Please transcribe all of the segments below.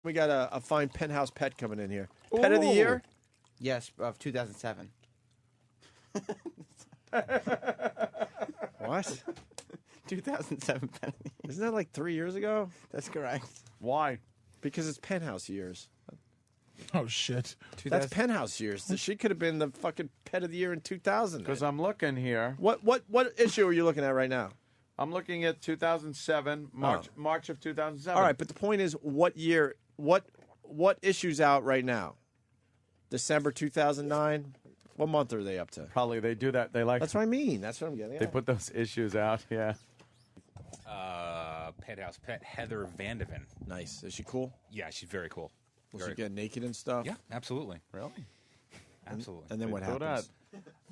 We got a fine Penthouse pet coming in here. Pet of the year? Yes, of 2007. What? 2007 pet of the year. Isn't that like 3 years ago? That's correct. Why? Because it's Penthouse years. Oh, shit. That's Penthouse years. She could have been the fucking pet of the year in 2000. Because I'm looking here. What issue are you looking at right now? I'm looking at 2007, March of 2007. All right, but the point is, what year? What issue's out right now? December 2009. What month are they up to? Probably they do that. They like. That's what I mean. That's what I'm getting at. They put those issues out. Yeah. Penthouse pet Heather Vandeven. Nice. Is she cool? Yeah, she's very cool. Will she get naked and stuff? Yeah, absolutely. Really? Absolutely. And then what Throw happens?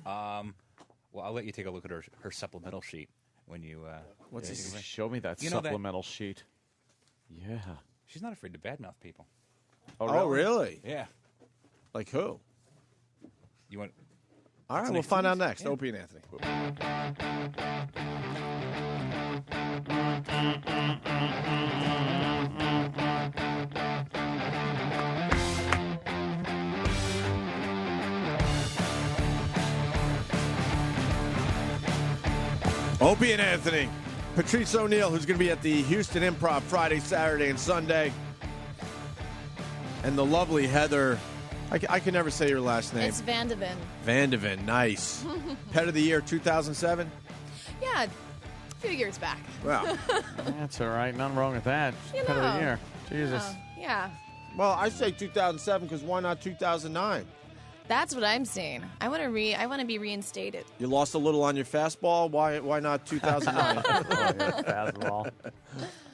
Well, I'll let you take a look at her supplemental sheet when you. What's this? Show me that You know that- supplemental sheet. Yeah. She's not afraid to badmouth people. Oh, really? Yeah. Like who? You want? All right, we'll find out next. Opie and Anthony. Opie and Anthony. Patrice O'Neal, who's going to be at the Houston Improv Friday, Saturday, and Sunday. And the lovely Heather. I can never say your last name. It's Vandeven. Vandeven, nice. Pet of the year 2007? Yeah, a few years back. Wow. That's all right. Nothing wrong with that. You Pet of know. the year. Jesus. Yeah, Well, I say 2007 because why not 2009? that's what I'm saying. I want to be reinstated. You lost a little on your fastball. Why not 2009? Fastball.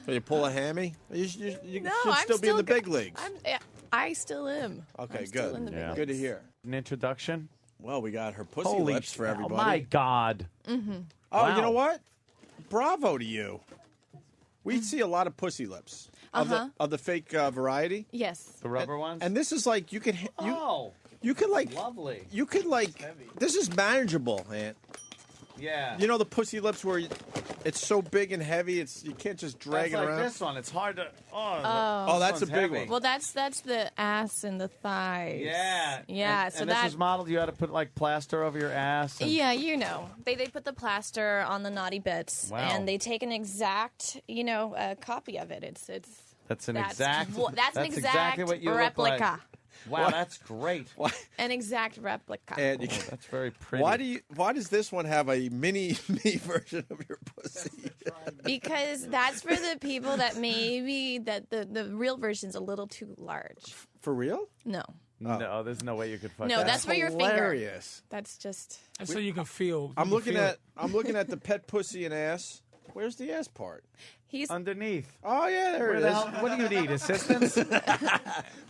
So you pull a hammy? You No, should I'm still be in the go- big leagues. I still am. Okay, I'm still good. in the big Yeah. leagues. Good to hear. An introduction. Well, we got her pussy Holy lips for Oh everybody. my God. Oh, Wow. you know what? Bravo to you. We see a lot of pussy lips of the fake variety, Yes. The rubber ones. and this is like you could like lovely. you could like this is manageable, man. Yeah. You know the pussy lips where it's so big and heavy, you can't just drag That's it like around. this one. It's hard to. Oh, that's a one's big heavy. one. Well, that's the ass and the thighs. Yeah. Yeah. And, so and that. this was modeled. You had to put like plaster over your ass. And, Yeah, you know, they put the plaster on the naughty bits, Wow. and they take an exact, copy of it. It's That's an that's exact. that's an exactly exact what you replica. Look like. Wow, that's great. An exact replica. And you, That's very pretty. why does this one have a mini me version of your pussy? Because that's for the people that maybe that the real version's a little too large. For real? No. No, there's no way you could fuck No, that. that's for your finger. Hilarious. That's just And so you can feel. I'm looking at the pet pussy and ass. Where's the ass part? he's Underneath. Oh yeah, there Where it the is. hell? What do you need? Assistance?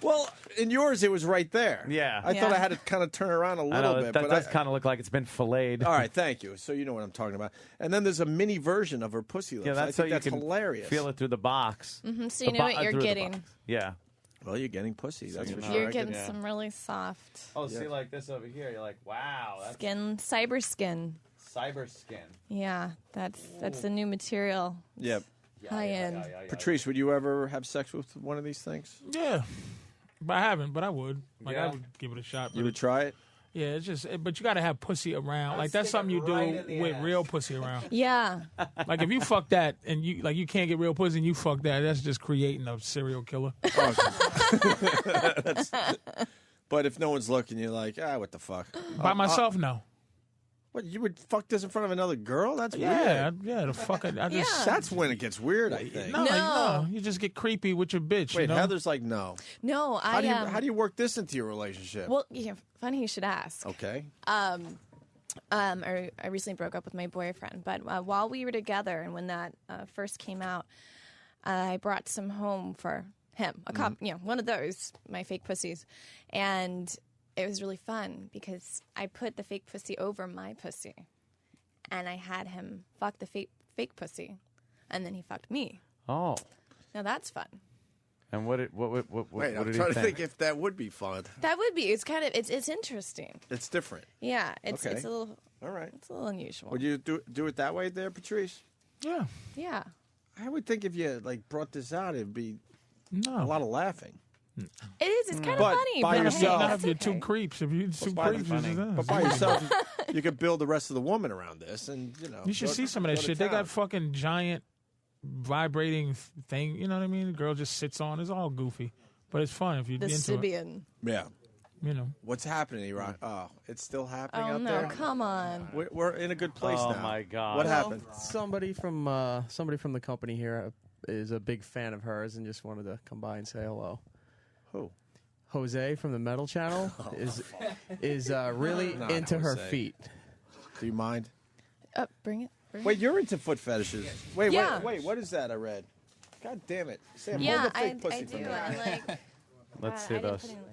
Well, in yours it was right there. Yeah. I thought Yeah. I had to kind of turn around a I little know, bit, that but does kind of look like it's been filleted. all right, thank you. So you know what I'm talking about. And then there's a mini version of her pussy lips. Yeah, I that's so think you that's can hilarious. feel it through the box. so you The know bo- what you're through the getting. box. Yeah. Well, you're getting pussy. That's for sure. You're I getting get- some really soft Oh, see, like this over here. You're like, wow, that's skin, cyber skin. cyber skin. Yeah, that's the new material. Yep. High end. Patrice, would you ever have sex with one of these things? Yeah. But I haven't, but I would. Like, I Yeah. would give it a shot. You would try it? Yeah, it's just, but you got to have pussy around. Like, that's something you do right in the with ass. real pussy around. Yeah. Like, if you fuck that and you can't get real pussy and you fuck that, that's just creating a serial killer. But if no one's looking, you're like, what the fuck? By myself, no. What, you would fuck this in front of another girl? That's Yeah, weird. yeah, the fuck. I just, Yeah. That's when it gets weird, I think. No, you just get creepy with your bitch. Wait, you know? Heather's like, no. No, How do you work this into your relationship? Well, yeah, funny you should ask. Okay. I recently broke up with my boyfriend, but while we were together and when that first came out, I brought some home for him, one of those, my fake pussies, and it was really fun because I put the fake pussy over my pussy, and I had him fuck the fake pussy, and then he fucked me. Oh. Now that's fun. And what Wait, what I'm did trying he to think if that would be fun. That would be. It's kind of. It's interesting. It's different. Yeah. It's Okay. it's a little. All right. It's a little unusual. Would you do it that way there, Patrice? Yeah. Yeah. I would think if you brought this out, it'd be No. A lot of laughing. It is. It's kind of But funny. by but yourself- Not hey, if you're that's two okay. creeps. If you're two why is it creeps, funny? it's just But by yourself, you could build the rest of the woman around this, and You should see some of that shit. They got fucking giant vibrating thing. You know what I mean? The girl just sits on. It's all goofy, but it's fun if you're The into it. Sibian. Yeah. You know. What's happening, Iran? Oh, it's still happening Oh out no! there. Come on. We're in a good place Oh, now. my God. What Well, happened? Somebody from the company here is a big fan of hers and just wanted to come by and say hello. Who? Jose from the Metal Channel is really Not into her Jose. feet. Do you mind? Bring it. Bring Wait, you're into foot fetishes. Wait, Yeah. wait. What is that I read? God damn it. Sam, Yeah, hold the I fake pussy do. from me. I like. Let's I see didn't this. put any lotion.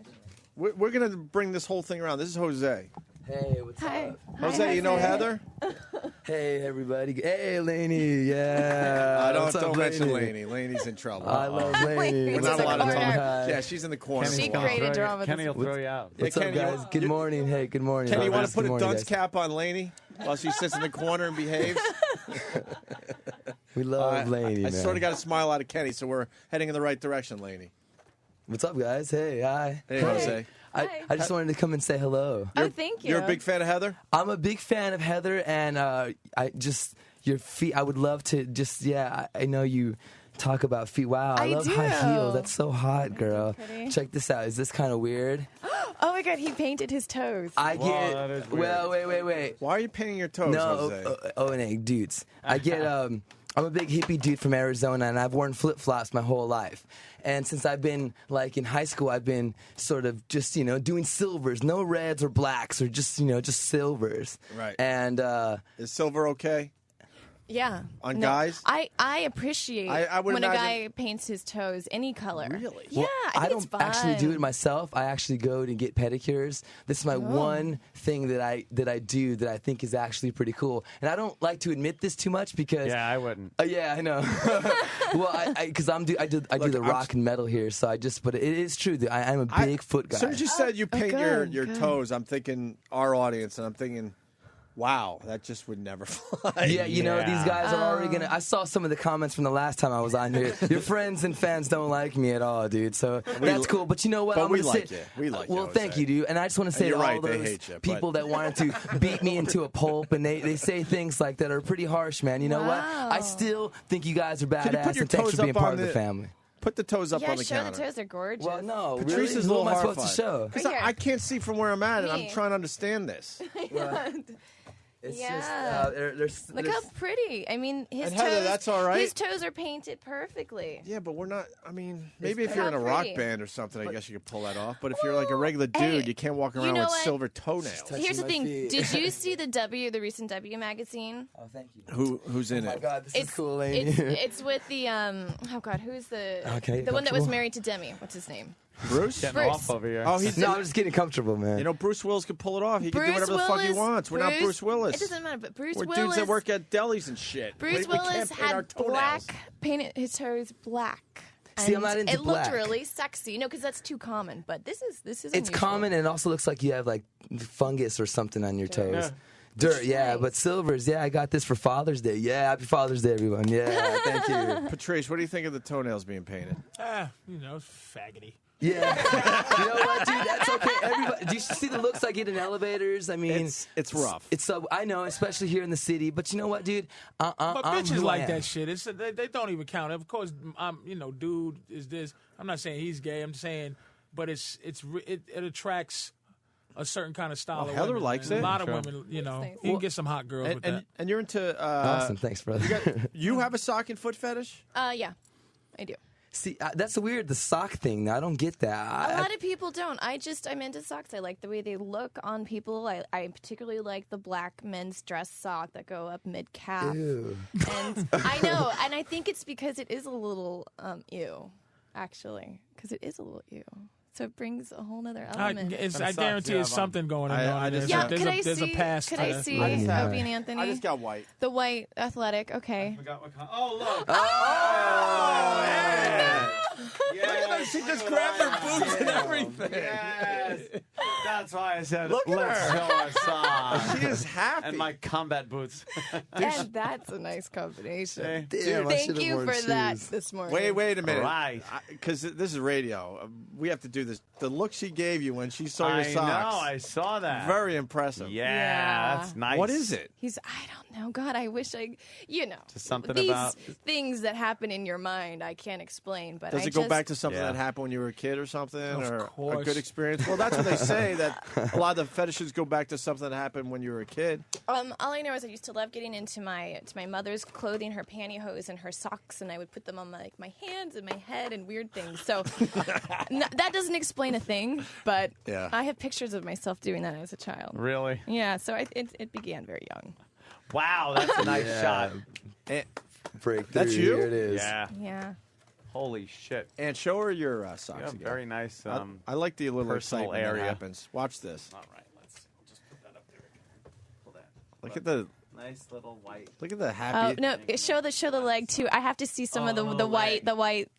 We're going to bring this whole thing around. This is Jose. Hey, what's Hi. up? Hi, Jose, you know Heather? Hey, everybody. Hey, Lainey. Yeah. What's up, don't mention Lainey? Laney. Laney's in trouble. I love Lainey. We're She's not in allowed the to corner. talk. Yeah, she's in the corner. She gonna created throw you- drama. Kenny will throw you out. What's Yeah, up, Kenny, guys? Good morning. Hey, good morning. Kenny, you want to Good put a morning, dunce guys. cap on Laney while she sits in the corner and behaves? We love Lainey, I man. sort of got a smile out of Kenny, so we're heading in the right direction, Laney. What's up, guys? Hey, hi. Hey, Jose. I just wanted to come and say hello. Oh, thank you. You're a big fan of Heather? I'm a big fan of Heather, and I just your feet. I would love to just I know you talk about feet. Wow, I love do. high heels. That's so hot, girl. pretty. Check this out. Is this kind of weird? Oh my God! He painted his toes. I Whoa, get. that is weird. Well, wait. Why are you painting your toes, No, Jose? dudes. I get. I'm a big hippie dude from Arizona, and I've worn flip flops my whole life. And since I've been like in high school, I've been sort of just doing silvers, no reds or blacks, or just just silvers. Right. And Is silver okay? Yeah. On No, guys? I appreciate I would when a imagine- guy paints his toes any color. Really? Yeah, I think don't it's fun. actually do it myself. I actually go to get pedicures. This is my one thing that I do that I think is actually pretty cool. And I don't like to admit this too much because Yeah, I wouldn't. yeah, I know. Well, because I do the Look, rock and metal here, so but it is true that I'm a big foot guy. As soon as you said you paint good, your good. toes, I'm thinking our audience, and I'm thinking, wow, that just would never fly. Yeah, these Yeah. guys are already gonna. I saw some of the comments from the last time I was on here. Your friends and fans don't like me at all, dude. So that's cool. But you know what? but I'm we gonna like say, you. We like you, Well, Jose. thank you, dude. And I just want to say you're to all right, they those hate you, people but- that wanted to beat me into a pulp and they say things like that are pretty harsh, man. You know what? Wow. I still think you guys are Can you badass, put your and thanks toes for being up part on of the the family. Put the toes up Yeah, on the show counter. the toes are gorgeous. Well, no, Patrice really? is a Who little am I supposed horrified. to show? Because Right here. I can't see from where I'm at, and I'm Me. trying to understand this. It's Yeah. just Look how pretty. I mean, his And Heather, toes. that's all right? His toes are painted perfectly. Yeah, but we're not. I mean, maybe if you're in a How rock pretty. band or something, I guess you could pull that off. But if you're like a regular dude, hey, you can't walk you around know with what? silver toenails. touching Here's the my thing. feet. Did you see the recent W magazine? Oh, thank you. Who's in Oh my it? God, this is cool, lady. It's with the oh God, who's the Okay, the one that was comfortable? married to Demi? What's his name? Bruce? Getting Bruce. off over here. Oh, he's No, I'm just getting comfortable, man. You know, Bruce Willis could pull it off. He can do Bruce whatever the fuck he Willis- wants. We're not Bruce Willis. It doesn't matter, but Bruce We're Willis. dudes that work at delis and shit. Bruce we can't Willis paint our had toenails. painted his toes black. See, I'm And not into it looked black. really sexy, because that's too common. But this is It's unusual. common, and it also looks like you have like fungus or something on your toes. Yeah. Dirt, yeah, nice. but silvers, yeah, I got this for Father's Day. Yeah, happy Father's Day, everyone. Yeah, thank you. Patrice, what do you think of the toenails being painted? It's faggoty. Yeah, you know what, dude? That's okay. Everybody, do you see the looks I get in elevators? I mean, It's rough. It's I know, especially here in the city. But you know what, dude? But I'm bitches who I like am. that shit. They don't even count. Of course, I'm dude is this. I'm not saying he's gay. I'm saying, but it attracts a certain kind of style. Of Heather women, likes man. it. A lot of Sure. women, It's nice. you can get some hot girls with that. And you're into Awesome, thanks, brother. you have a sock and foot fetish? Yeah, I do. See, that's weird. The sock thing. I don't get that. A lot of people don't. I'm into socks. I like the way they look on people. I particularly like the black men's dress sock that go up mid calf. Ew. And I know, and I think it's because it is a little ew, actually, because it is a little ew. So it brings a whole nother element. I guarantee there's something going on. I there. just- Yeah, there's could a, I there's see? a past. Could to I that. see Yeah. Opie and Anthony? I just got white. The white athletic. Okay. Oh, look. Yes. She just grabbed her boobs and everything. Yes. That's why I said, Look at let's her. show our size. She is happy. And my combat boots. And that's a nice combination. Damn, I Thank should've you worn for that shoes. this morning. Wait a minute. Right. Because this is radio. We have to do this. The look she gave you when she saw your I socks. know, I saw that. Very impressive. Yeah. That's nice. What is it? I don't know. God, I wish Just something these about- things that happen in your mind, I can't explain. But Does I it go just, back to something Yeah. that happened when you were a kid or something, or a course. good experience? Well, that's what they say. That a lot of the fetishes go back to something that happened when you were a kid. All I know is I used to love getting into my mother's clothing, her pantyhose and her socks, and I would put them on my hands and my head and weird things. So that doesn't explain a thing, but Yeah. I have pictures of myself doing that as a child. Really? Yeah, so it began very young. Wow, that's a nice shot. Breakthrough. That's you? Here it is. Yeah. Yeah. Holy shit. And show her your You socks have again. very nice. I like the little personal excitement area. that happens. Watch this. All right, let's just put that up there. Pull that. Look at the Nice little white. Oh happy. no! Show the leg too. I have to see some of the white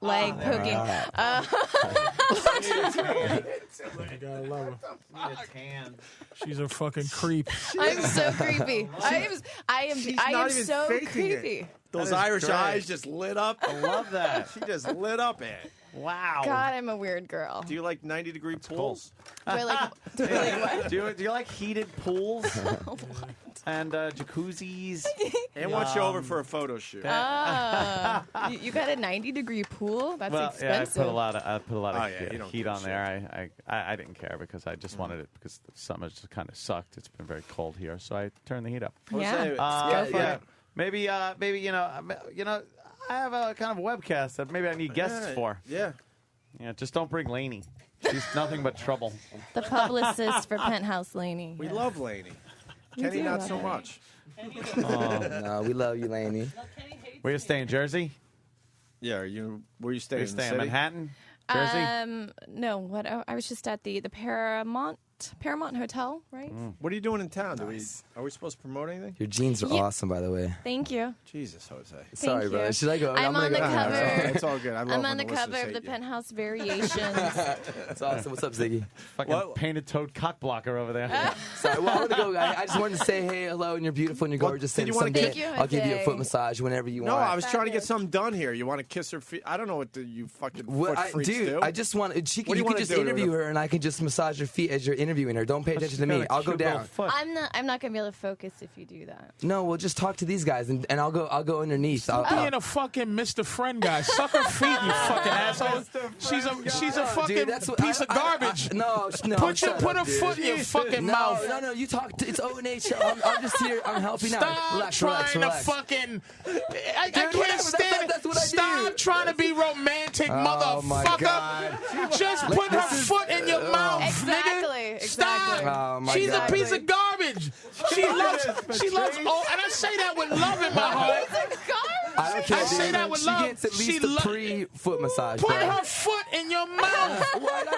leg poking. You gotta love her. Tan. She's a fucking creep. I'm so creepy. I am not even so faking creepy. it. Those That is Irish great. eyes just lit up. I love that. She just lit up it. Wow. God, I'm a weird girl. Do you like 90-degree pools? Do I like what? Do you like heated pools and jacuzzis? And wants you over for a photo shoot. You got a 90-degree pool? That's Well, yeah, expensive. I put a lot of Oh, yeah, you don't heat give a on there. I didn't care because I just wanted it because the summer just kind of sucked. It's been very cold here, so I turned the heat up. Yeah. Jose, Go for it. Maybe I have a kind of webcast that maybe I need guests for. Yeah. Yeah, just don't bring Lainey. She's nothing but trouble. The publicist for Penthouse Laney. We love Lainey. Kenny, do not love so her. much. No, we love you, Lainey. Where you stay in Jersey? Yeah, where you staying? You in the stay in city? Manhattan? Jersey? No, what? I was just at the Paramount Hotel, right? What are you doing in town? Are we supposed to promote anything? Your jeans are Yeah. awesome, by the way. Thank you. Jesus, Jose. Sorry, you. brother. Should I go? I'm gonna on the go. cover. It's all good. I love I'm when on the listeners cover of hate the you. Penthouse Variations. That's awesome. What's up, Ziggy? Fucking What? painted toed cock blocker over there. Sorry. Well, I'm gonna go. I just wanted to say hey, hello, and you're beautiful and you're gorgeous. did And you wanna someday Thank you, I'll give you a Jose. foot massage whenever you No, want. I was trying to get Fabulous. something done here. You want to kiss her feet? I don't know what you fucking What, foot freaks dude, do. I just want. What do You you can wanna just do to interview her? her, and I can just massage her feet as you're interviewing her. Don't pay attention to me. I'll go down. I'm not gonna be able to focus if you do that. No, we'll just talk to these guys, and I'll go underneath. Being a fucking Mr. Friend guy. Suck her feet, you fucking asshole. She's a fucking Dude, that's what, piece of garbage. No. Put shut a up, dude. foot in your fucking mouth. No, you talk. It's O&H. I'm just here. I'm helping out. Stop Relax. trying to fucking. I can't whatever, stand that's what I do. Stop trying to be romantic, Oh, my motherfucker. God. Just put her foot in your mouth, nigga. Stop. Oh, my She's God. a piece of garbage. She loves. Oh, and I say that with love in my heart. I don't care. I say dude. that with she love. gets at She least a lo- pre-foot massage. Put bro. her foot in your mouth.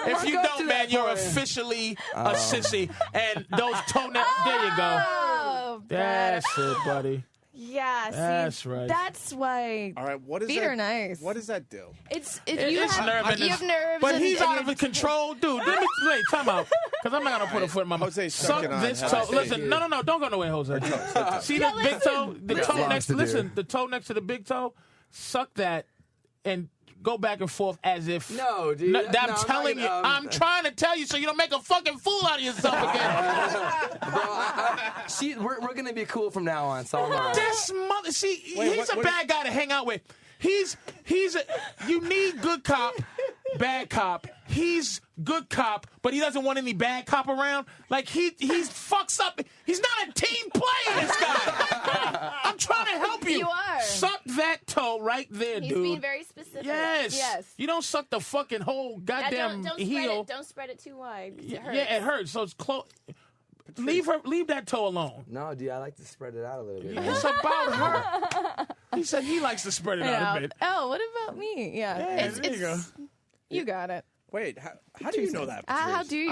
If you don't, man, you're officially a sissy. And those toenails. There you go. Oh, That's it, buddy. yeah. See, That's right. That's why All right, what is feet that? are nice. What does that do? It's It's you nerve have nerves, But and- he's and out you're- of control, dude. Let me wait. Time out, because I'm not gonna put a foot in my mouth. Jose's Suck sucking on this head. toe. Listen, no, don't go nowhere, Jose. See the big toe, the toe Listen. next. To do. Listen, the toe next to the big toe. Suck that and go back and forth as if. No, dude. No, No, I'm I'm telling not you. gonna, I'm trying to tell you so you don't make a fucking fool out of yourself again. We're gonna be cool from now on. So I'm all right. This mother. See, Wait, he's what- a bad guy to hang out with. You need good cop, bad cop. He's good cop, but he doesn't want any bad cop around. Like he's fucks up. He's not a team player. This guy. I'm trying to help you. You are. Suck that toe right there, He's dude. being very specific. Yes. Yes. You don't suck the fucking whole Now, goddamn don't heel. Don't spread it too wide. 'Cause it hurts. Yeah, it hurts. So it's close. Leave that toe alone. No, dude, I like to spread it out a little bit. It's about her. He said he likes to spread it out a bit. Oh, what about me? Yeah. Yeah, there you go. You got it. Wait, How do you know that? How Patrice? do you?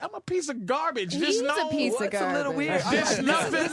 I'm a piece of garbage. He's Just know a piece of It's a little garbage. weird. There's nothing. There's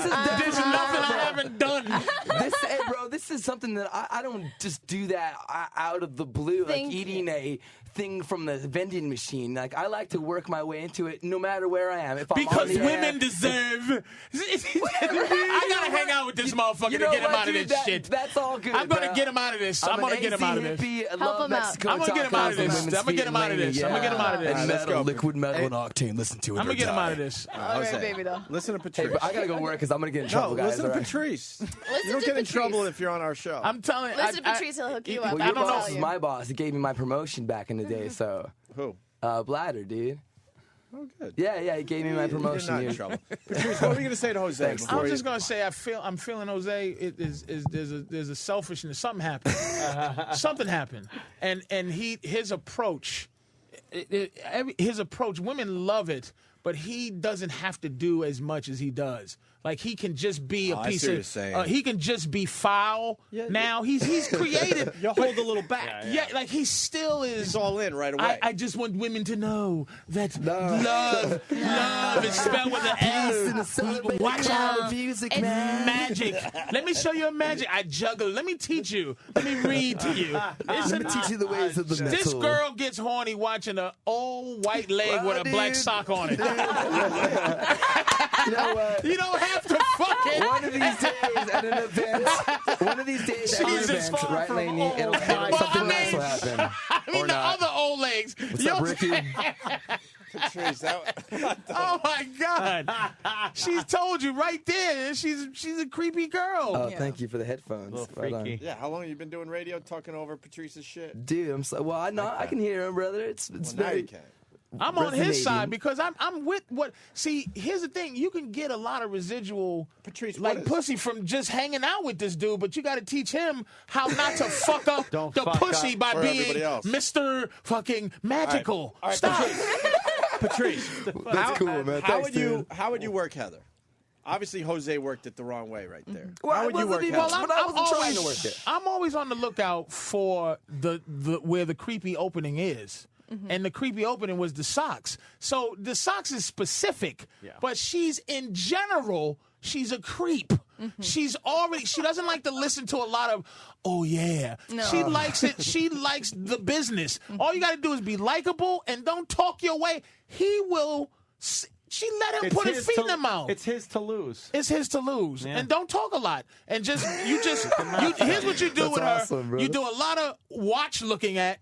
nothing I haven't done. Hey, bro, this is something that I don't just do that out of the blue, Thank like eating a thing from the vending machine. Like, I like to work my way into it no matter where I am. If I'm Because on the women air, deserve. I gotta hang out with this motherfucker to get him out of this shit. That's all good. I'm gonna bro. get him out of this. I'm gonna get him out of this. Hippie, I Help love him out. Mexico I'm gonna get him out of tacos and this. women's I'm gonna get him feet out of and this. I'm gonna get him out of this. And Let's metal, go. liquid metal and octane. Listen to it. I'm gonna or get him die. out of this. All right, baby doll. Listen to Hey, Patrice. but I gotta go work because I'm gonna get in no, trouble, guys. listen to all right? Patrice. You Listen don't to get in Patrice. trouble if you're on our show. I'm telling you. Listen to Patrice, he'll hook you up. Well, I your don't know. boss is my boss. He gave me my promotion back in the day, so Who? Bladder, dude. Oh, good. Yeah, he gave me my You're promotion. not in dude. trouble. Patrice, what were you going to say to Jose? Thanks. before I was you- just gonna say I'm feeling Jose. There's a selfishness. Something happened. Something happened, and his approach. His approach. Women love it, but he doesn't have to do as much as he does. Like, he can just be a I piece see what you're of. saying. He can just be foul. Yeah, now he's creative. You hold a little back. Yeah, like he still is. He's all in right away. I just want women to know that love is spelled with an L. Watch out. music, It's man. Magic. Let me show you a magic. I juggle. Let me teach you. Let me read to you. Let me teach you the ways of the metal. This girl gets horny watching an old white leg with a black dude. sock on it. You know what? You don't have to fuck it. One of these days at an event, one of these days at an Jesus, event, far right, from Lainey? old. It'll Well, something I nice mean- will happen. I mean, Or the not. other old legs. What's up, Ricky? Patrice, Oh my God! She's told you right there. She's a creepy girl. Oh, thank you for the headphones. Little Right on. freaky. yeah, how long have you been doing radio, talking over Patrice's shit? Dude, I'm so well. I know I can hear him, brother. It's Well, now very. you can. I'm on his resonating. side because I'm with what. See, here's the thing: you can get a lot of residual, Patrice, like what is- pussy from just hanging out with this dude, but you got to teach him how not to fuck up Don't the fuck pussy up by for being everybody else. Mr. Fucking Magical. All right, Stop. Patrice, That's cool, man. how Thanks, would you dude. how would you work Heather? Obviously, Jose worked it the wrong way right there. Well, how I would you wasn't work even- Heather? But I wasn't trying to work it. I'm always on the lookout for the where the creepy opening is. And the creepy opening was the socks. So the socks is specific, but she's in general, she's a creep. She doesn't like to listen to a lot of, oh yeah. No. She likes it. She likes the business. All you got to do is be likable and don't talk your way. He will. She let him put his feet in the mouth. It's his to lose. It's his to lose, Yeah. and don't talk a lot. And here's what you do That's with her. awesome, brother. You do a lot of watch looking at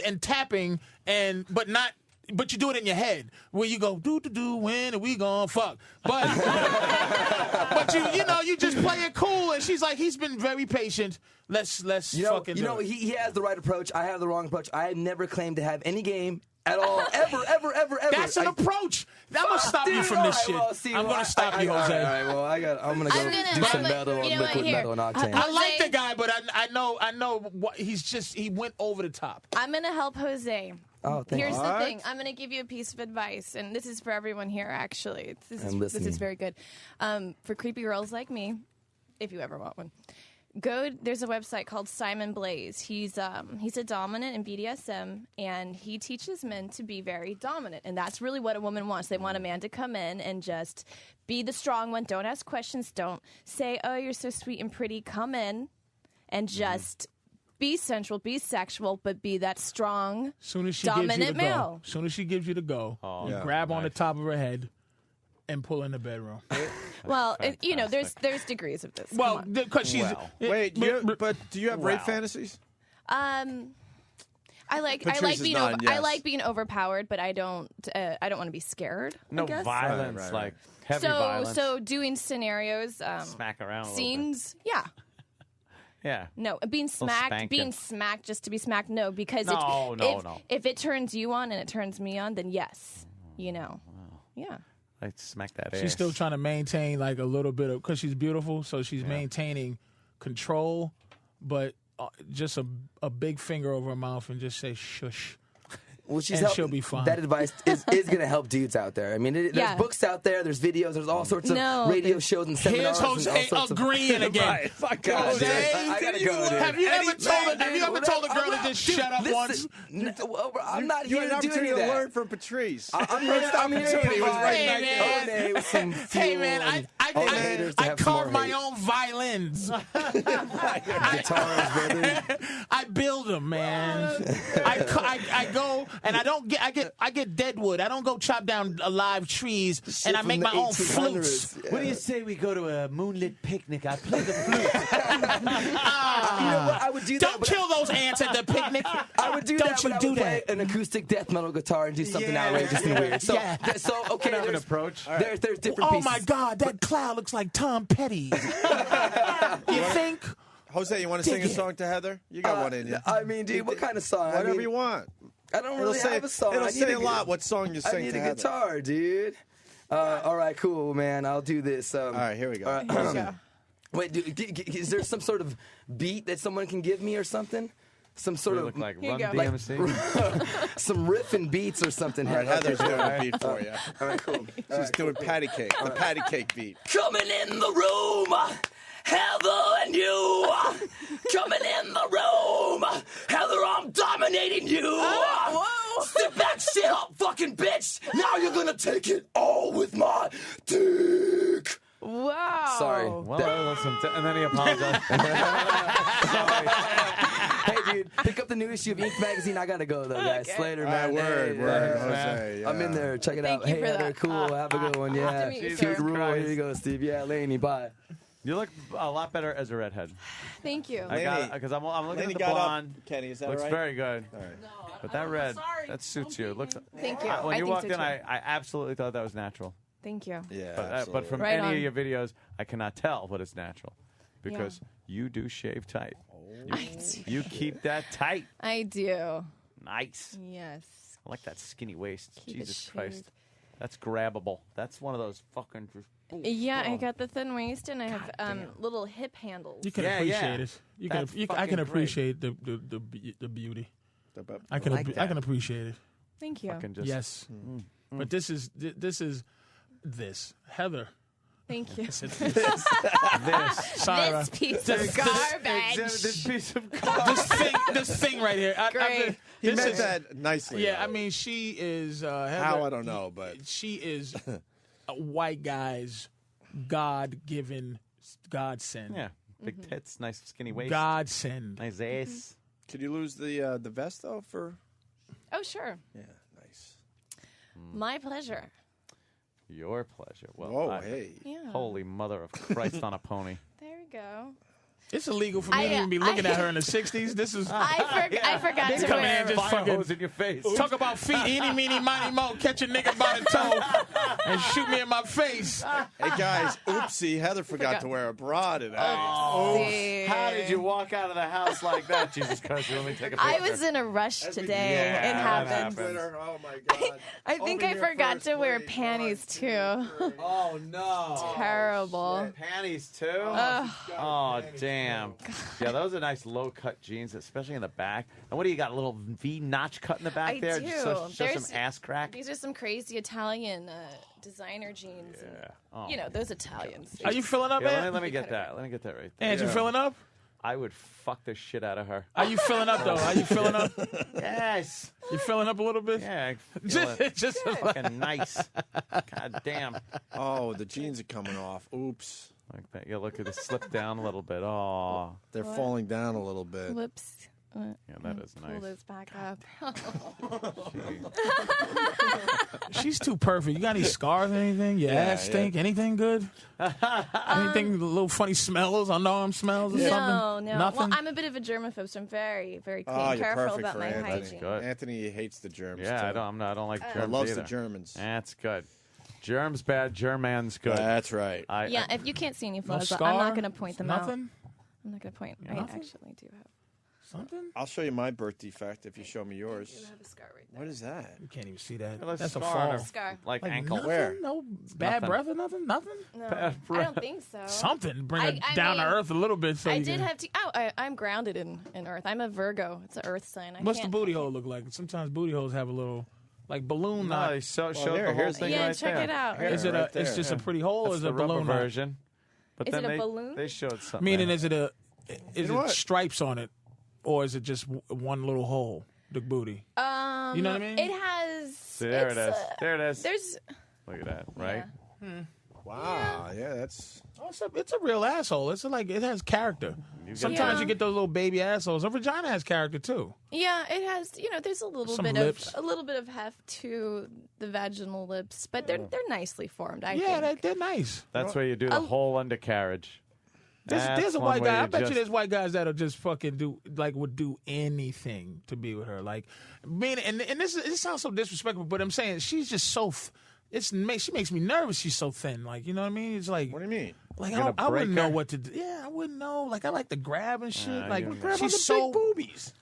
and tapping, but you do it in your head where you go do when are we gonna fuck? But you just play it cool, and she's like, he's been very patient. Let's fucking do it. He has the right approach. I have the wrong approach. I have never claimed to have any game at all, ever. That's an approach. I'm gonna stop you from this shit. I'm gonna stop you, Jose. All right, well, I'm gonna go do some metal, you know what, liquid here. metal, and octane. I like Jose- the guy, but I know what he went over the top. I'm going to help Jose. Oh, thank Here's you. the thing. I'm going to give you a piece of advice, and this is for everyone here, actually. This I'm is listening. very good. For creepy girls like me, if you ever want one. There's a website called Simon Blaze. He's a dominant in BDSM, and he teaches men to be very dominant. And that's really what a woman wants. They want a man to come in and just be the strong one. Don't ask questions. Don't say, oh, you're so sweet and pretty. Come in and just be sensual, be sexual, but be that strong, Soon as she dominant gives you the male. go, soon as she gives you the go, you Yeah. grab on the top of her head and pull in the bedroom. Well, there's degrees of this. Come Well, on. because she's Wait, but do you have rape fantasies? I like Patrice is being nodding I yes. like being overpowered, but I don't want to be scared. No I guess. violence, Right. like heavy violence. So doing scenarios, Smack around a little scenes, yeah. bit. Yeah. No, being spanking. smacked just to be smacked. No, because No, if it turns you on and it turns me on, then yes, yeah. Like smack that ass. she's still trying to maintain like a little bit of because she's beautiful, so she's maintaining control, but just a big finger over her mouth and just say shush. Well, she'll be fine. That advice is going to help dudes out there. I mean, there's books out there, there's videos, there's all sorts of radio shows and seminars. Here's Jose agreeing again. Right. Fuck God, Jose. I gotta go, dude. Have you ever told a girl to just shut up once? I'm not here to do any of to that. learn from Patrice. I'm here to provide Hey, with some fuel. Hey man, I carve my own violins. guitars, brother. I build them, man. I go and I get dead wood. I don't go chop down live trees, and I make my own flutes. What do you say we go to a moonlit picnic? I play the flute. You know what? I would do that. Don't kill those ants at the picnic. I would do Don't that. you but do I would that. play an acoustic death metal guitar and do something outrageous and weird. So, okay, Have an there's approach. There's different Oh pieces. my God, that cloud looks like Tom Petty. You think? Jose, you want to sing a song to Heather? You got one in you. I mean, dude, what kind of song? Whatever you want. I don't really have a song. It'll I need say a lot what song you I sing need to a Heather. guitar, dude. All right, cool, man. I'll do this. All right, here we go. Here we go. Wait, is there some sort of beat that someone can give me or something? Some sort We of look like Here you Run go. DMC. some riff and beats or something. All right, Heather's doing a beat for you. All right, cool. She's doing patty cake, the patty cake beat. Coming in the room, Heather and you. Coming in the room, Heather, I'm dominating you. Whoa. Sit back, shit up, fucking bitch. Now you're gonna take it all with my dick. Wow. Sorry. Well, and then he apologized. Hey, dude, pick up the new issue of Ink Magazine. I gotta go, though, guys. Okay. Slater, All right, man. word, Hey, word, yeah. Jose. Yeah. I'm in there. Check it Thank out. you Hey, for Heather, that. cool. Have a good one. Yeah. to meet you, Keep sir. the rule. Here you go, Steve. Yeah, Laney, bye. You look a lot better as a redhead. Thank you. I got because I'm looking Laney at the got blonde. up. Kenny, is that Looks right? very good. All right. But that red, that suits you. It looks. Thank you. When I you think walked so in, too. I absolutely thought that was natural. Thank you. Yeah, But from Right any on. of your videos, I cannot tell what is natural because you do shave tight. You keep that tight. I do. Nice. Yes. I like that skinny waist. Keep it Jesus Christ. shaved. That's grabbable. That's one of those fucking. Yeah, I got the thin waist and I have little hip handles. You can Yeah, appreciate yeah. it. That's I can fucking appreciate the beauty. I can appreciate it. Thank you. Fucking just, Yes, but this is Heather. Thank you. Sarah. This piece of garbage. This piece of garbage. this thing right here. Great. He This meant is- that nicely. Yeah, though. I mean, she is. Heather, How, I don't know, but she is a white guy's God-given godsend. Yeah. Big tits, nice skinny waist. Godsend. Nice ass. could you lose the vest though for? Oh, sure. Yeah, nice. My pleasure. Your pleasure. Well, Whoa, hey. Yeah. Holy mother of Christ on a pony. There we go. It's illegal for me to even be looking at her in the 60s. This is. I forgot to come in wear. and just Fire fucking hose in your face. talk about feet, eeny, meeny, miny, mo, catch a nigga by the toe and shoot me in my face. Hey guys, oopsie, Heather forgot to wear a bra today. See. How did you walk out of the house like that? Jesus Christ, let me take a picture. I was in a rush today. Yeah, it that happened. happens. Oh my god. I think I forgot to wear panties too. Oh, no. Terrible. Panties, too? Oh, damn. Yeah, those are nice low-cut jeans, especially in the back. And what do you got, a little V-notch cut in the back I there? do. Just show There's- some ass crack? These are some crazy Italian designer jeans. Yeah. And, Oh. you know, those Italians. Are you filling up, Yeah, Ant? let me get that. Let me get that right there. Ant, you filling up? I would fuck the shit out of her. Are you filling up, though? Are you filling up? Yes. You filling up a little bit? Yeah. I feel it. Just Fucking nice. God damn. Oh, the jeans are coming off. Oops. Like that. Yeah, look at it slip down a little bit. Oh. They're falling down a little bit. Whoops. Yeah, that is Pull nice. those back up. She's too perfect. You got any scars or anything? Your ass stink? Anything good? Anything, little funny smells, underarm smells or No, something? no. Nothing? Well, I'm a bit of a germaphobe, so I'm very, very clean, Oh, you're careful perfect about for my Anthony. hygiene. Good. Anthony hates the germs. Yeah, too. I don't like germs Loves either. the Germans. That's good. Germs bad, German's good. That's right. Yeah, if you can't see any No flaws, scar? I'm not going to point them out. Nothing? I'm not going to point. Yeah, I nothing? actually do have. Something? I'll show you my birth defect if you show me yours. You have a scar right there. What is that? You can't even see that. Well, That's a scar on fall. her, Scar. like Like ankle. nothing? Where? No bad Nothing. breath or nothing? Nothing? No, Bad I don't think so. Something. Bring it I down to mean, earth a little bit. So I you did can- have to. I'm grounded in earth. I'm a Virgo. It's an earth sign. What's the booty hole look like? Sometimes booty holes have a little, like balloon No, knot. they showed there, the whole here's thing Yeah, right check there. it out. Here. Is it right it's there. just a pretty hole, or That's is it the a balloon rubber knot? version. But Is then it a they, balloon? They showed something. Meaning, else. is it what? stripes on it, or is it just one little hole? The booty. You know what I mean? It has. See, there it it's, is. There it is. There's. Look at that, right? Wow. Yeah, that's. Oh, it's a real asshole. It's like it has character. Sometimes Yeah. you get those little baby assholes. A vagina has character too. Yeah, it has. There's a little Some bit lips. of a little bit of heft to the vaginal lips, but they're nicely formed. I Yeah, think. they're nice. That's where you do the whole undercarriage. There's That's a one white way guy. to I bet you just- there's white guys that'll just fucking would do anything to be with her. Like, and this sounds so disrespectful, but I'm saying she's just so. She makes me nervous. She's so thin. Like, you know what I mean? It's like, What do you mean? like You're I gonna wouldn't break know her? what to do. Yeah, I wouldn't know. Like, I like to grab and shit. Like, you grab she's the so big boobies.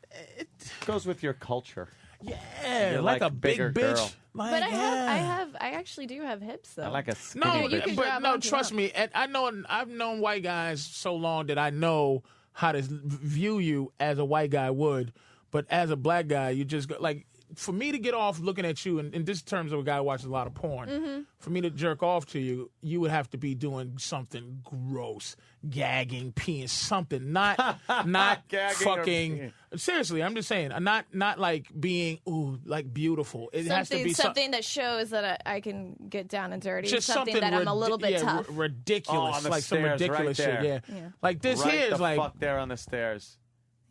Goes with your culture. yeah, You're like like a a big bigger bitch. girl. Like, But yeah. I actually do have hips though. I like a skinny No, you bitch. can but grab no, onto trust them. me. And I've known white guys so long that I know how to view you as a white guy would. But as a black guy, you just go, like, for me to get off looking at you, and in this terms of a guy who watches a lot of porn, Mm-hmm. for me to jerk off to you, you would have to be doing something gross, gagging, peeing, something, not Gagging or fucking. peeing. Seriously, I'm just saying, not like being like beautiful. It has to be something that shows that I can get down and dirty. just something that I'm a little bit tough. ridiculous, Oh, on the like some stairs, ridiculous right shit. there. Yeah. Like this right here is the like fuck there on the stairs.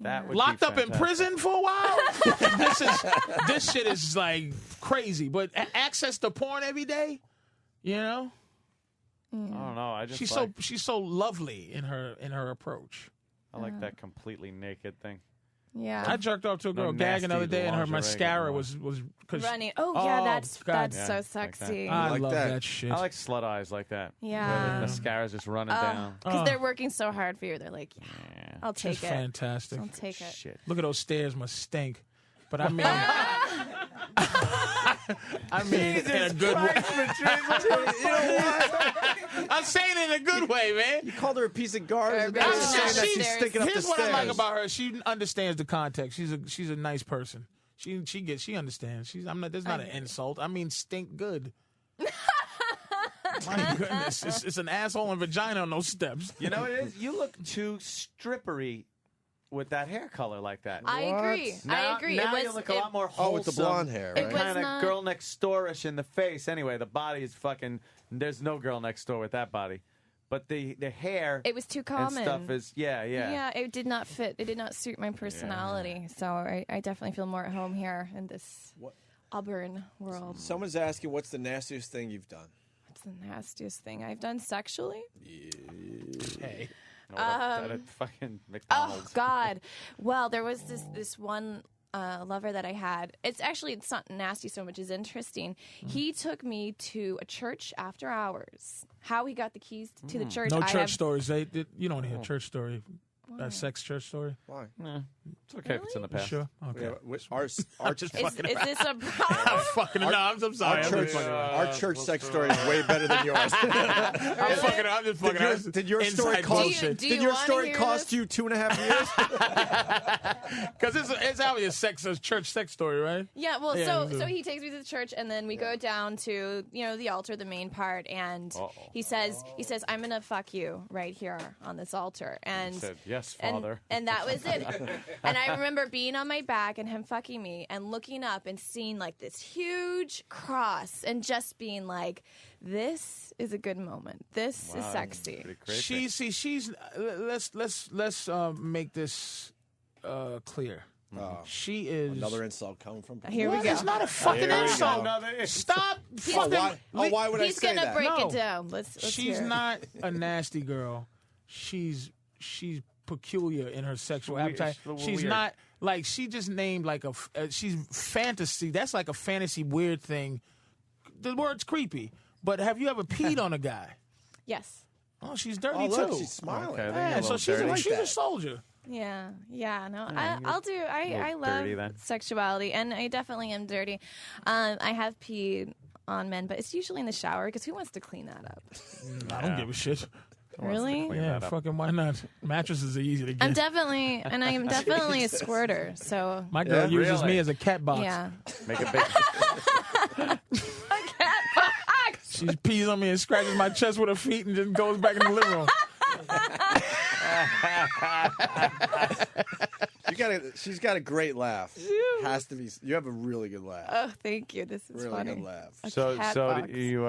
That would be locked up in fantastic. prison for a while. This shit is like crazy. But access to porn every day, you know, I don't know. I just she's so lovely in her approach. I like that completely naked thing. Yeah. I jerked off to a girl No gagging the other nasty day, and her lingerie mascara going was cause Running. Oh yeah, that's God. so Yeah, like sexy. that. I like love that. that shit. I like slut eyes like that. Yeah. Where the mascara's just running down. Because they're working so hard for you. They're like, yeah, Yeah. I'll take Just it. fantastic. I'll take it. Shit. Look at those stairs, must stink. But I mean, I mean, in a good way. I'm saying it in a good way, man. You called her a piece of garbage. and Right, now right. you're saying that she's She's- sticking up the Here's stairs. what I like about her. She understands the context. She's a nice person. She understands. There's not an insult. I mean, stink good. My goodness, it's an asshole and vagina on those steps. You know what it is? You look too strippery with that hair color like that. I agree. Now, I agree. Now it you was, look a lot more wholesome. Oh, with the blonde hair, It right? was Kind of not- girl next door-ish in the face. Anyway, the body is fucking. There's no girl next door with that body, but the hair It was too and common. stuff is yeah. Yeah, it did not fit. It did not suit my personality. So I definitely feel more at home here in this Auburn world. Someone's asking, what's the nastiest thing you've done? What's the nastiest thing I've done sexually? Hey, at a fucking Oh McDonald's. God! Well, there was this one lover that I had. It's not nasty so much as interesting. He took me to a church after hours. How he got the keys to the church? no I church have, stories. You don't hear a church story, a sex church story. Why? It's okay if it's in the past. Sure. Okay. Yeah, our Is this a problem? I'm fucking. No, I'm sorry. I'm just fucking. our church sex story is way better than yours. I'm just fucking. Did your story inside cost? bullshit. Do you Did your wanna story hear cost this? you 2.5 years? Because it's obviously a church sex story, right? Yeah, well, Yeah, so he takes me to the church, and then we go down to the altar, the main part, and he says, "I'm gonna fuck you right here on this altar," and Said, yes, Father. and that was it. And I remember being on my back and him fucking me, and looking up and seeing like this huge cross, and just being like, "This is a good moment. This is sexy." Pretty crazy. She's. Let's make this clear. She is Another insult coming from. Here What? we go. It's not a fucking There we go. insult. Another Stop Oh, fucking. why would I He's say gonna that? break No. it down. Let's She's hear it. not a nasty girl. She's peculiar in her sexual appetite. She's a little She's weird. not like she just named like she's fantasy. That's like a fantasy weird thing. The word's creepy. But have you ever peed on a guy? Yes. Oh, she's dirty Oh, look, too. she's smiling. Okay, I think Yeah, you're a so little she's dirty. a, she's a that. soldier. Yeah, no, Yeah, I'll do. I love dirty then. sexuality, and I definitely am dirty. I have peed on men, but it's usually in the shower because who wants to clean that up? I don't give a shit. Really? clean Yeah, that up. fucking why not? Mattresses are easy to get. I'm definitely a squirter. So My girl uses Really? me as a cat box. yeah, Make a big. a cat box. She pees on me and scratches my chest with her feet and just goes back in the living room. She's got a great laugh. Has to be. You have a really good laugh. Oh, thank you. This is Really funny. good laugh. A So cat so box. you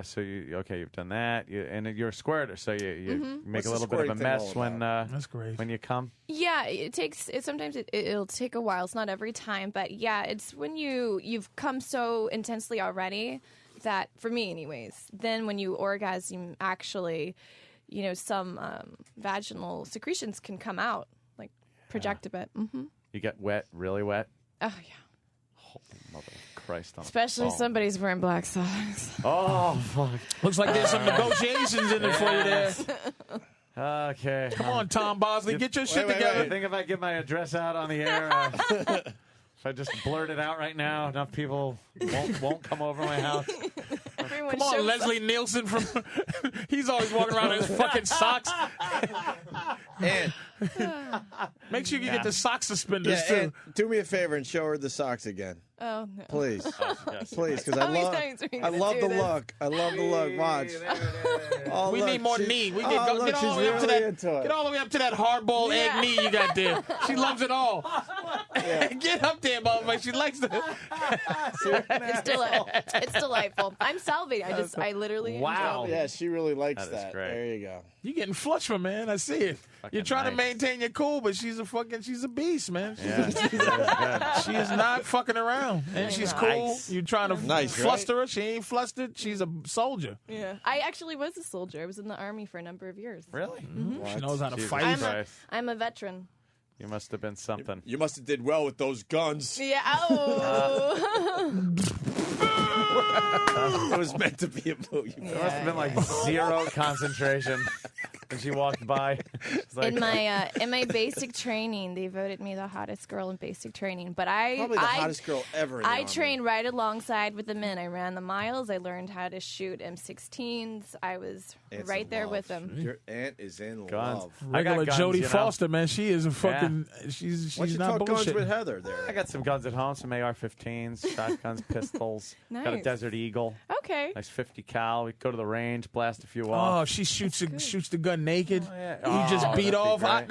so you okay? You've done that, and you're a squirter, so you make What's a the little bit of a squirting thing mess all when That's great. when you come. Yeah, sometimes it'll take a while. It's not every time, but yeah, it's when you've come so intensely already that, for me anyways, then when you orgasm, actually, some vaginal secretions can come out, like project a bit. Mm-hmm. You get wet, really wet. Oh yeah. Mother of Christ on a Especially if phone. somebody's wearing black socks. Oh fuck. Looks like there's some negotiations in it for you there. Okay. Come on, Tom Bosley, get your shit wait, together. I think if I give my address out on the air, if I just blurt it out right now, enough people won't come over my house. Everyone Come on, shows Leslie Nielsen from. He's always walking around in his fucking socks. And Make sure you get the sock suspenders yeah, too. and do me a favor and show her the socks again, Oh no. please, Yes. please, because How many times are you I gonna love do the this? look. I love the look. Watch. Oh, We look, need more she- knee. We oh, get, look, get all the way she's up to really that. into it. Get all the way up to that hard-boiled Yeah. egg knee you got there. She loves it all. Get up there, motherfucker. She likes the. It's delightful. I'm salivating. I literally Wow. enjoy it. Yeah, she really likes That is that. great. There you go. You getting flushed from, man. I see it. You're trying to nice. maintain your cool, but she's a beast, man. Yeah, that was She is not fucking around, and she's cool. Nice. You're trying to Nice, fluster her. She ain't flustered. She's a soldier. Yeah. I actually was a soldier. I was in the army for a number of years. good. Really? She knows how to Jesus fight. Christ. I'm a veteran. You must have been something. You must have did well with those guns. Yeah. Oh. It was meant to be a movie. There must have been like zero concentration when she walked by. It's like, in my basic training, they voted me the hottest girl in basic training. But Probably the hottest girl ever. In the I Army. trained right alongside with the men. I ran the miles. I learned how to shoot M16s. I was Aunt's right in there love. with them. Your aunt is in Guns. love. I got Regular guns, Jodie you know. Foster, man. She is a fucking. She's Why don't you not talk guns bullshit. with Heather there? I got some guns at home, some AR-15s, shotguns, pistols. Got a Nice. Desert Eagle, Okay. nice 50 cal. We go to the range, blast a few Oh, off. she shoots the gun naked. yeah. You just Oh, beat that'd be off. great.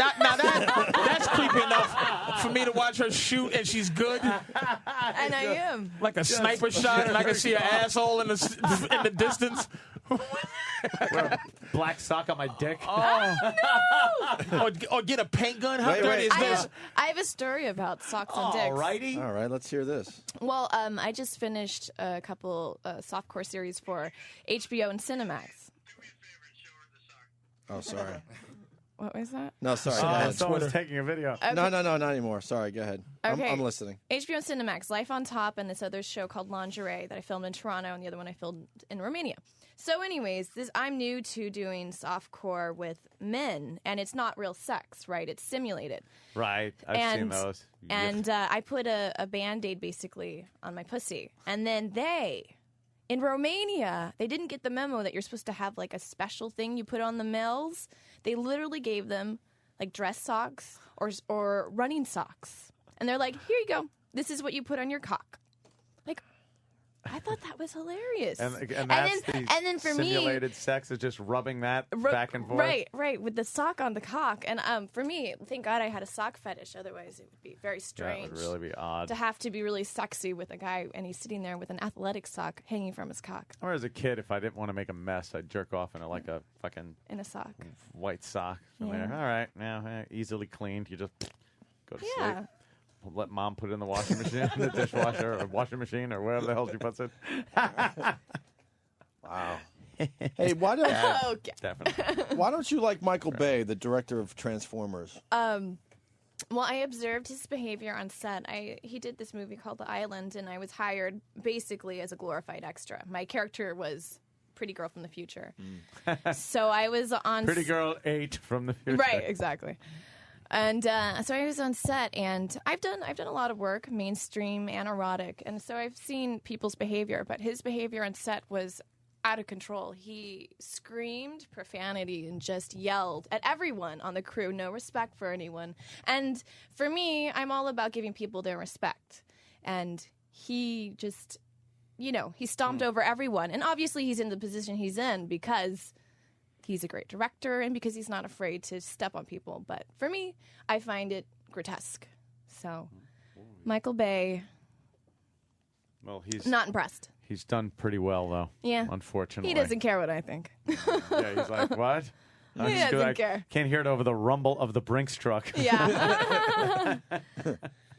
That's creepy enough for me to watch her shoot, and she's good, And I am. like a sniper shot, and I can see her asshole in the distance. Black sock on my dick. Or get a paint gun. How Wait, dirty wait. is this? I have a story about socks and dicks. Alrighty. All right, let's hear this. Well, I just finished a couple softcore series for HBO and Cinemax. Oh, sorry. What was that? No, sorry. Go Oh, ahead. someone's Twitter. taking a video. No, not anymore. Sorry, go ahead. Okay. I'm listening. HBO and Cinemax, Life on Top, and this other show called Lingerie that I filmed in Toronto, and the other one I filmed in Romania. So, anyways, I'm new to doing softcore with men, and it's not real sex, right? It's simulated. Right. I've seen those. And I put a Band-Aid basically on my pussy, and then in Romania, they didn't get the memo that you're supposed to have like a special thing you put on the males. They literally gave them like dress socks or running socks. And they're like, here you go. This is what you put on your cock. Like, I thought that was hilarious. And that's and then for simulated sex is just rubbing that me, back and forth. Right, with the sock on the cock. And for me, thank God I had a sock fetish. Otherwise, it would be very That strange. would really be odd. to have to be really sexy with a guy and he's sitting there with an athletic sock hanging from his cock Or as a kid, if I didn't want to make a mess, I'd jerk off in like a fucking in a sock. white sock. From Yeah. there. All right, now easily cleaned. You just go to Yeah. sleep. Let mom put it in the washing machine, the dishwasher, or washing machine, or wherever the hell she puts it. Wow. Hey, why don't Okay. Definitely. why don't you like Michael Bay, the director of Transformers? Well, I observed his behavior on set. He did this movie called The Island, and I was hired basically as a glorified extra. My character was Pretty Girl from the Future. So I was on... Pretty girl 8 from the future. Right, exactly. And so I was on set, and I've done a lot of work, mainstream and erotic, and so I've seen people's behavior, but his behavior on set was out of control. He screamed profanity and just yelled at everyone on the crew, no respect for anyone. And for me, I'm all about giving people their respect. And he just, he stomped over everyone. And obviously he's in the position he's in because he's a great director and because he's not afraid to step on people. But for me, I find it grotesque. So, Michael Bay, Well, he's not impressed. He's done pretty well, though. Yeah. Unfortunately. He doesn't care what I think. Yeah, he's like, what? He doesn't care. Can't hear it over the rumble of the Brinks truck. Yeah.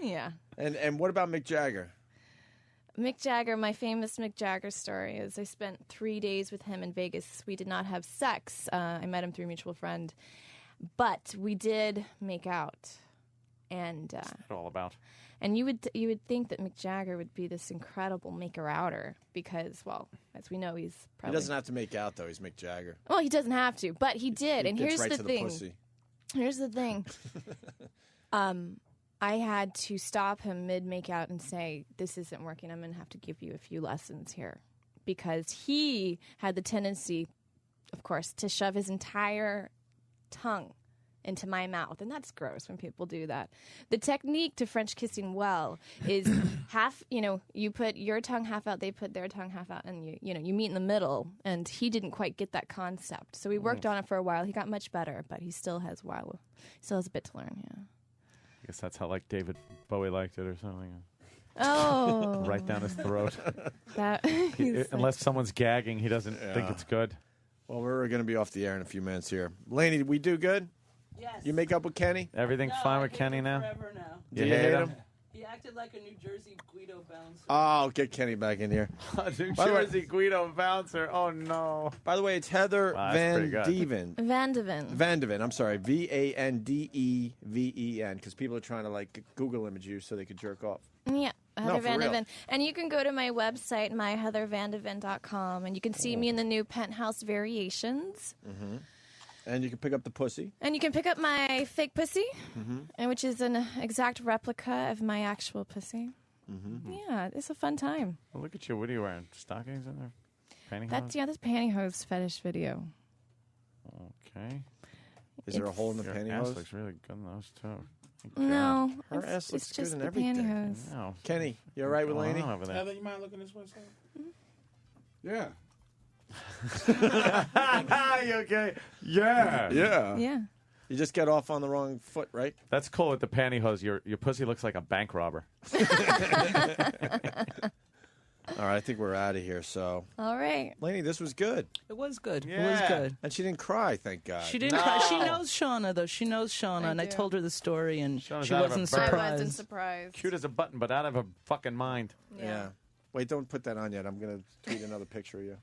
Yeah. And what about Mick Jagger? Mick Jagger, my famous Mick Jagger story is I spent 3 days with him in Vegas. We did not have sex. I met him through a mutual friend. But we did make out. And What's it all about? And you would think that Mick Jagger would be this incredible maker-outer because, well, as we know, he's probably... He doesn't have to make out, though. He's Mick Jagger. Well, he doesn't have to, but he did. And here's right the to thing. The pussy. Here's the thing. I had to stop him mid-make-out and say, this isn't working. I'm going to have to give you a few lessons here. Because he had the tendency, of course, to shove his entire tongue into my mouth. And that's gross when people do that. The technique to French kissing well is half, you put your tongue half out, they put their tongue half out, and you meet in the middle. And he didn't quite get that concept. So we worked on it for a while. He got much better, but he still has a bit to learn, yeah. I guess that's how, like, David Bowie liked it or something. Oh. Right down his throat. He's Unless someone's gagging, he doesn't think it's good. Well, we're going to be off the air in a few minutes here. Lainey, did we do good? Yes. You make up with Kenny? Everything fine with Kenny now? Forever now. Do you hate him? He acted like a New Jersey Guido bouncer. Oh, get Kenny back in here. New By the way- Jersey Guido bouncer. Oh, no. By the way, it's Heather Wow, that's pretty good. Vandeven. Vandeven. I'm sorry. Vandeven. Because people are trying to, like, Google image you so they could jerk off. Yeah, Heather for real. Vandeven. And you can go to my website, myheathervandeven.com, and you can see me in the new Penthouse Variations. Mm-hmm. And you can pick up the pussy. And you can pick up my fake pussy, and which is an exact replica of my actual pussy. Mm-hmm. Yeah, it's a fun time. Well, look at you. What are you wearing? Stockings in there? Pantyhose? That's pantyhose fetish video. Okay. Is there a hole in the Your pantyhose? ass looks really good in those, too. Thank No, Her it's, ass looks it's just good in the everything. pantyhose. No. Kenny, you all right with Lainey? Over there. Heather, you mind looking this way, sir? Yeah. You okay? Yeah. Yeah. Yeah. You just get off on the wrong foot, right? That's cool with the pantyhose. Your pussy looks like a bank robber. All right, I think we're out of here. So, All right. Lainey, this was good. It was good. It Yeah. was good. And she didn't cry, thank God. She didn't cry. She knows Shauna, though. She knows Shauna, and I do. told her the story, and Shauna's she out of her wasn't bird. I surprised. wasn't surprised. Cute as a button, but out of her fucking mind. Yeah. Wait, don't put that on yet. I'm going to tweet another picture of you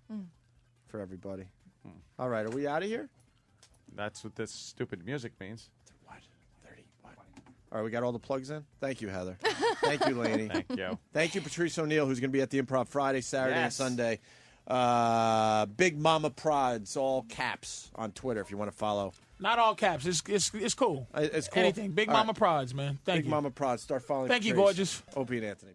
for everybody. All right, are we out of here? That's what this stupid music means. What? 30. What? All right, we got all the plugs in? Thank you, Heather. Thank you, Lainey. Thank you. Thank you, Patrice O'Neal, who's going to be at the Improv Friday, Saturday, and Yes. Sunday. Big Mama Prods, all caps on Twitter if you want to follow. Not all caps. It's cool. It's cool. Anything. Big All Mama right. Prods, man. Thank Big you. Mama Prods. Start following Thank you, Patrice, gorgeous. Opie and Anthony.